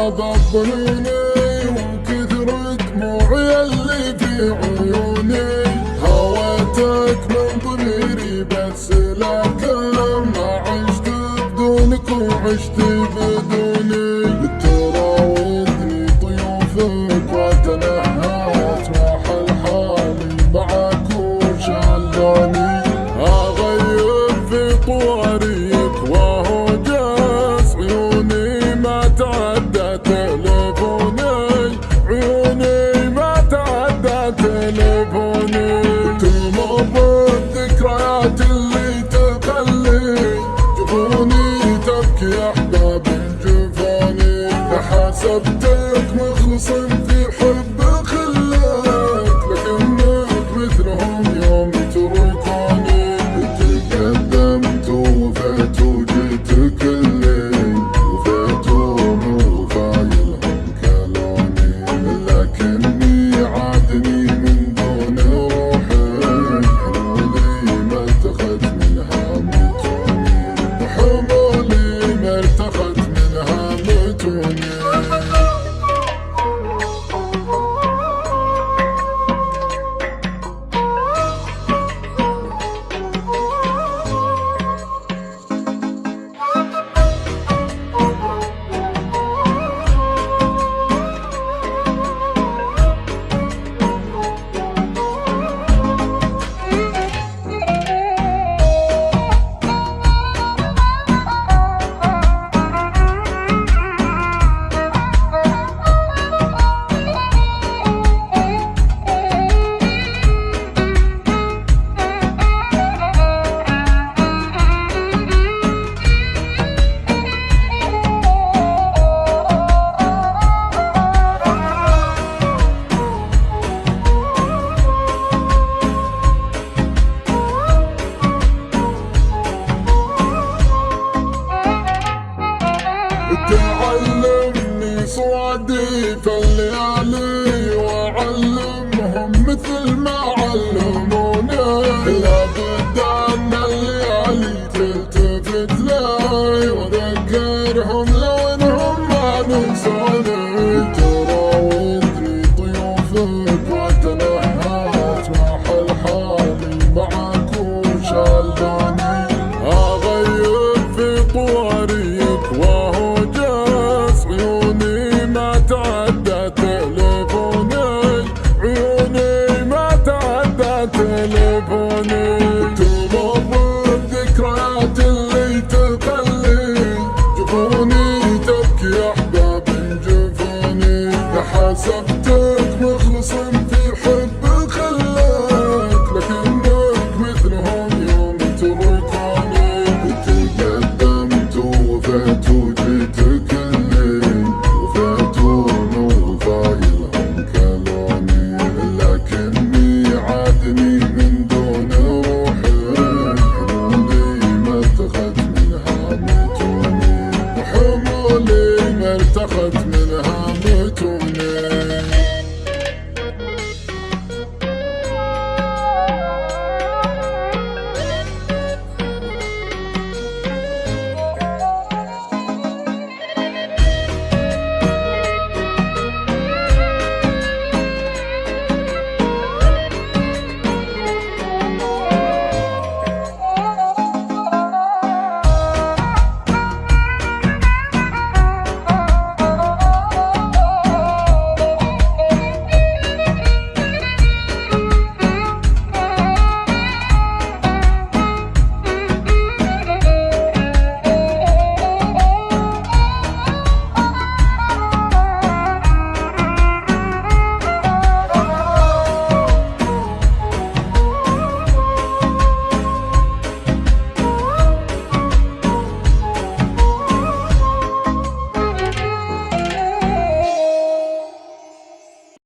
ضبنوني وكثر دموعي اللي في عيوني، هويتك من ضميري بس لكن ما عشت بدونك وعشت بدوني، تراودني ضيوفك وتنهات محل حالي معاك وشلوني، اغيب في طواريك وهو جاس عيوني ما تعدى تليفوني، عيوني ما تعدى تليفوني، تمر بالذكريات اللي تخلي جفوني تبكي احباب جفوني، حسبتك مخلص في حب خلك لكنك مثلهم يوم تركوني، تقدمت ووفيت وجيت كلي وفيت وفايلهم كلوني، لكني عادني من دون روحي، حمولي ما ارتخت منها متوني، حمولي ما ارتخت منها متوني. تعلمني صوادي في الليالي وأعلمهم مثل ما علموني.